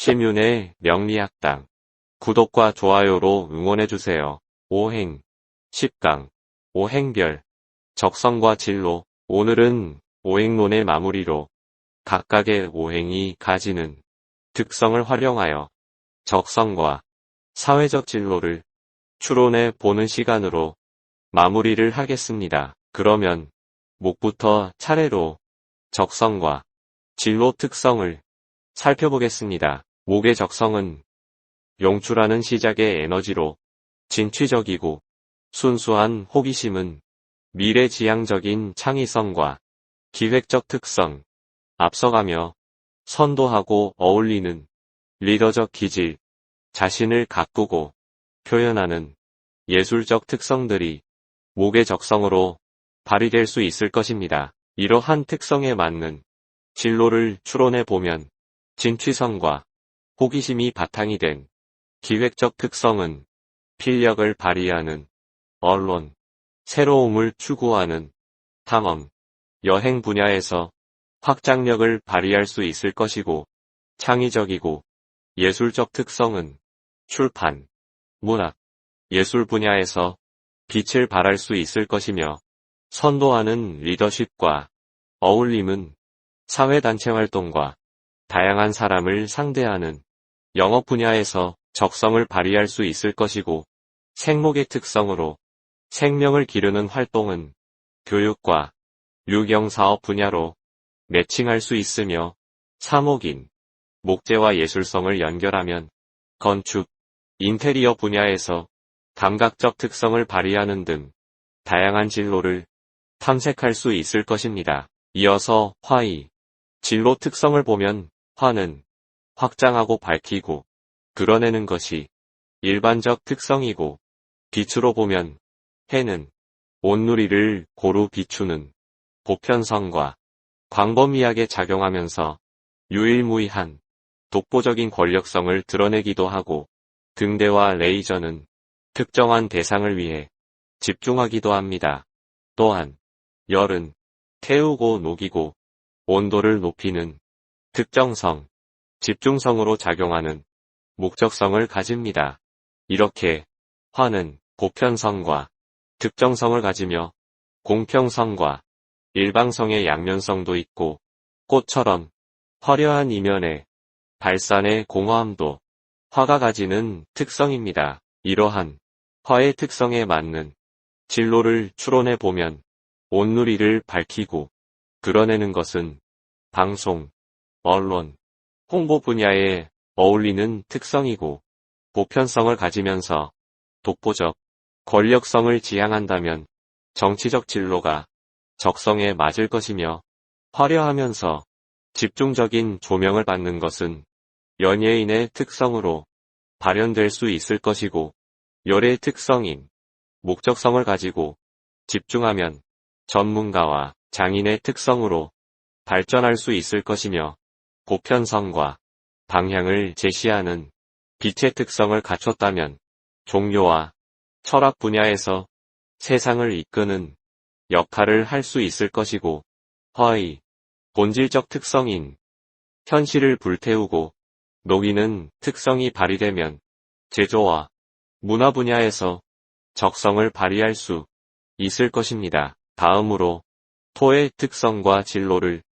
심윤의 명리학당. 구독과 좋아요로 응원해주세요. 오행, 10강, 오행별, 적성과 진로. 오늘은 오행론의 마무리로 각각의 오행이 가지는 특성을 활용하여 적성과 사회적 진로를 추론해 보는 시간으로 마무리를 하겠습니다. 그러면 목부터 차례로 적성과 진로 특성을 살펴보겠습니다. 목의 적성은 용출하는 시작의 에너지로 진취적이고 순수한 호기심은 미래지향적인 창의성과 기획적 특성, 앞서가며 선도하고 어울리는 리더적 기질, 자신을 가꾸고 표현하는 예술적 특성들이 목의 적성으로 발휘될 수 있을 것입니다. 이러한 특성에 맞는 진로를 추론해 보면 진취성과 호기심이 바탕이 된 기획적 특성은 필력을 발휘하는 언론, 새로움을 추구하는 탐험, 여행 분야에서 확장력을 발휘할 수 있을 것이고, 창의적이고 예술적 특성은 출판, 문학, 예술 분야에서 빛을 발할 수 있을 것이며, 선도하는 리더십과 어울림은 사회단체 활동과 다양한 사람을 상대하는 영업 분야에서 적성을 발휘할 수 있을 것이고, 생목의 특성으로 생명을 기르는 활동은 교육과 유경사업 분야로 매칭할 수 있으며, 사목인 목재와 예술성을 연결하면 건축, 인테리어 분야에서 감각적 특성을 발휘하는 등 다양한 진로를 탐색할 수 있을 것입니다. 이어서 화의, 진로 특성을 보면 화는 확장하고 밝히고 드러내는 것이 일반적 특성이고, 빛으로 보면 해는 온누리를 고루 비추는 보편성과 광범위하게 작용하면서 유일무이한 독보적인 권력성을 드러내기도 하고, 등대와 레이저는 특정한 대상을 위해 집중하기도 합니다. 또한 열은 태우고 녹이고 온도를 높이는 특정성, 집중성으로 작용하는 목적성을 가집니다. 이렇게 화는 보편성과 특정성을 가지며 공평성과 일방성의 양면성도 있고, 꽃처럼 화려한 이면에 발산의 공허함도 화가 가지는 특성입니다. 이러한 화의 특성에 맞는 진로를 추론해 보면 온누리를 밝히고 드러내는 것은 방송, 언론, 홍보 분야에 어울리는 특성이고, 보편성을 가지면서 독보적 권력성을 지향한다면 정치적 진로가 적성에 맞을 것이며, 화려하면서 집중적인 조명을 받는 것은 연예인의 특성으로 발현될 수 있을 것이고, 열의 특성인 목적성을 가지고 집중하면 전문가와 장인의 특성으로 발전할 수 있을 것이며, 보편성과 방향을 제시하는 빛의 특성을 갖췄다면 종교와 철학 분야에서 세상을 이끄는 역할을 할 수 있을 것이고, 화의 본질적 특성인 현실을 불태우고 녹이는 특성이 발휘되면 제조와 문화 분야에서 적성을 발휘할 수 있을 것입니다. 다음으로 토의 특성과 진로를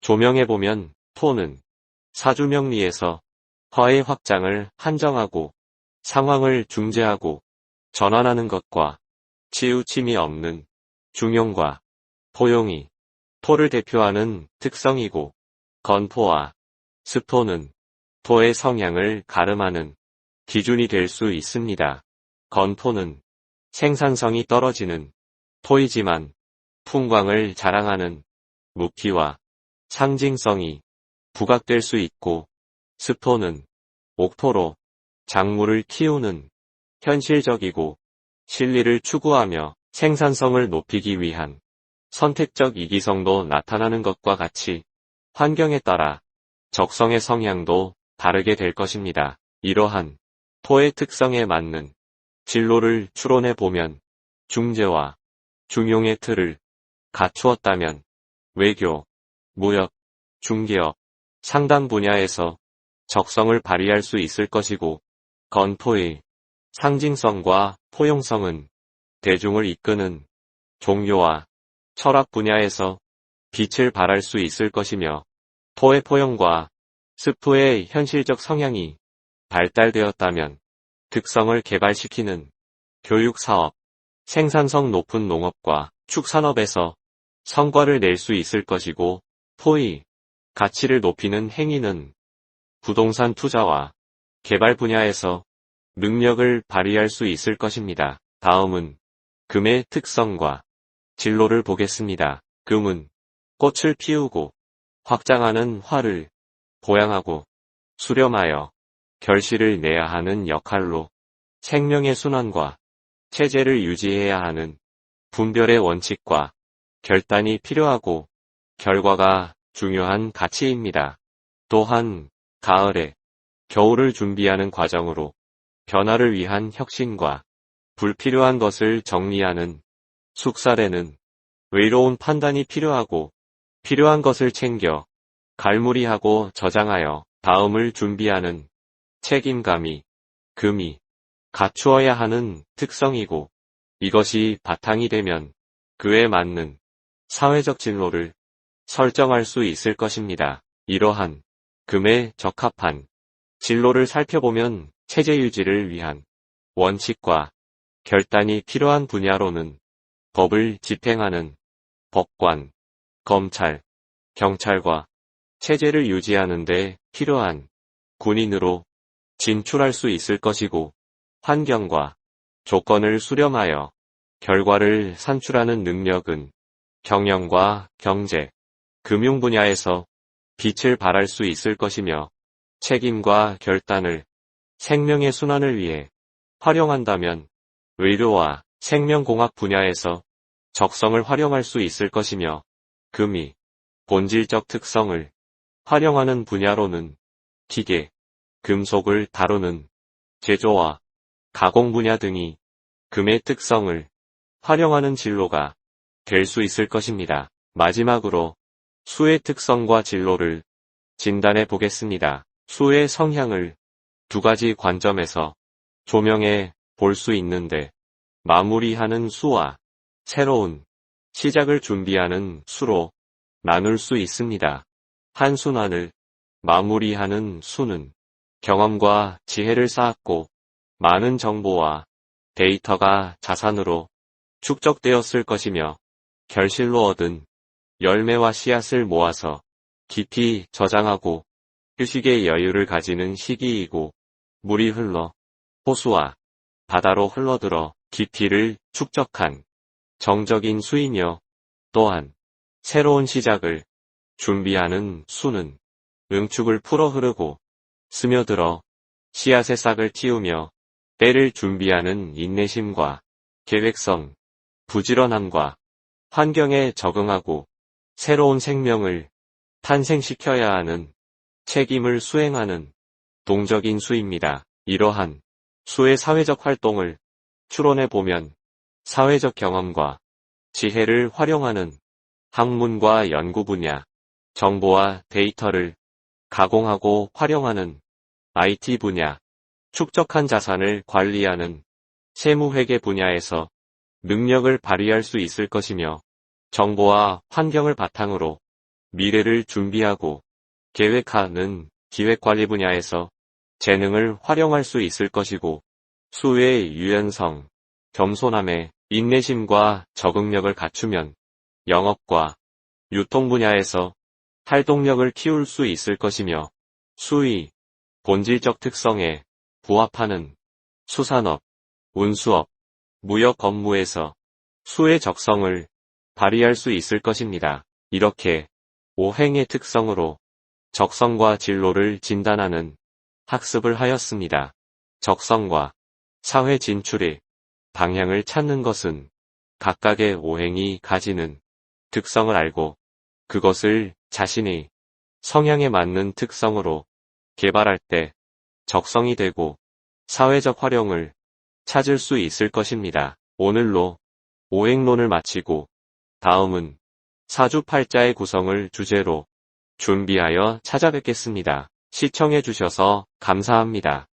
조명해보면, 토는 사주명리에서 화의 확장을 한정하고 상황을 중재하고 전환하는 것과 치우침이 없는 중용과 포용이 토를 대표하는 특성이고, 건토와 습토는 토의 성향을 가름하는 기준이 될 수 있습니다. 건토는 생산성이 떨어지는 토이지만 풍광을 자랑하는 무기와 상징성이 부각될 수 있고, 습토는 옥토로 작물을 키우는 현실적이고 실리를 추구하며 생산성을 높이기 위한 선택적 이기성도 나타나는 것과 같이 환경에 따라 적성의 성향도 다르게 될 것입니다. 이러한 토의 특성에 맞는 진로를 추론해 보면 중재와 중용의 틀을 갖추었다면 외교, 무역, 중개업, 상당 분야에서 적성을 발휘할 수 있을 것이고, 건토의 상징성과 포용성은 대중을 이끄는 종교와 철학 분야에서 빛을 발할 수 있을 것이며, 토의 포용과 스프의 현실적 성향이 발달되었다면 특성을 개발시키는 교육사업, 생산성 높은 농업과 축산업에서 성과를 낼 수 있을 것이고, 토의 가치를 높이는 행위는 부동산 투자와 개발 분야에서 능력을 발휘할 수 있을 것입니다. 다음은 금의 특성과 진로를 보겠습니다. 금은 꽃을 피우고 확장하는 화를 보양하고 수렴하여 결실을 내야 하는 역할로 생명의 순환과 체제를 유지해야 하는 분별의 원칙과 결단이 필요하고 결과가 중요한 가치입니다. 또한 가을에 겨울을 준비하는 과정으로 변화를 위한 혁신과 불필요한 것을 정리하는 숙살에는 외로운 판단이 필요하고 필요한 것을 챙겨 갈무리하고 저장하여 다음을 준비하는 책임감이 금이 갖추어야 하는 특성이고, 이것이 바탕이 되면 그에 맞는 사회적 진로를 설정할 수 있을 것입니다. 이러한 금에 적합한 진로를 살펴보면 체제 유지를 위한 원칙과 결단이 필요한 분야로는 법을 집행하는 법관, 검찰, 경찰과 체제를 유지하는 데 필요한 군인으로 진출할 수 있을 것이고, 환경과 조건을 수렴하여 결과를 산출하는 능력은 경영과 경제, 금융 분야에서 빛을 발할 수 있을 것이며, 책임과 결단을 생명의 순환을 위해 활용한다면 의료와 생명공학 분야에서 적성을 활용할 수 있을 것이며, 금이 본질적 특성을 활용하는 분야로는 기계, 금속을 다루는 제조와 가공 분야 등이 금의 특성을 활용하는 진로가 될 수 있을 것입니다. 마지막으로 수의 특성과 진로를 진단해 보겠습니다. 수의 성향을 두 가지 관점에서 조명해 볼 수 있는데, 마무리하는 수와 새로운 시작을 준비하는 수로 나눌 수 있습니다. 한 순환을 마무리하는 수는 경험과 지혜를 쌓았고 많은 정보와 데이터가 자산으로 축적되었을 것이며, 결실로 얻은 열매와 씨앗을 모아서 깊이 저장하고 휴식의 여유를 가지는 시기이고, 물이 흘러 호수와 바다로 흘러들어 깊이를 축적한 정적인 수이며, 또한 새로운 시작을 준비하는 수는 응축을 풀어 흐르고 스며들어 씨앗의 싹을 틔우며 때를 준비하는 인내심과 계획성, 부지런함과 환경에 적응하고 새로운 생명을 탄생시켜야 하는 책임을 수행하는 동적인 수입니다. 이러한 수의 사회적 활동을 추론해보면 사회적 경험과 지혜를 활용하는 학문과 연구 분야, 정보와 데이터를 가공하고 활용하는 IT 분야, 축적한 자산을 관리하는 세무회계 분야에서 능력을 발휘할 수 있을 것이며, 정보와 환경을 바탕으로 미래를 준비하고 계획하는 기획관리 분야에서 재능을 활용할 수 있을 것이고, 수의 유연성, 겸손함에 인내심과 적응력을 갖추면 영업과 유통 분야에서 활동력을 키울 수 있을 것이며, 수의 본질적 특성에 부합하는 수산업, 운수업, 무역 업무에서 수의 적성을 발휘할 수 있을 것입니다. 이렇게 오행의 특성으로 적성과 진로를 진단하는 학습을 하였습니다. 적성과 사회 진출의 방향을 찾는 것은 각각의 오행이 가지는 특성을 알고 그것을 자신의 성향에 맞는 특성으로 개발할 때 적성이 되고 사회적 활용을 찾을 수 있을 것입니다. 오늘로 오행론을 마치고 다음은 사주팔자의 구성을 주제로 준비하여 찾아뵙겠습니다. 시청해주셔서 감사합니다.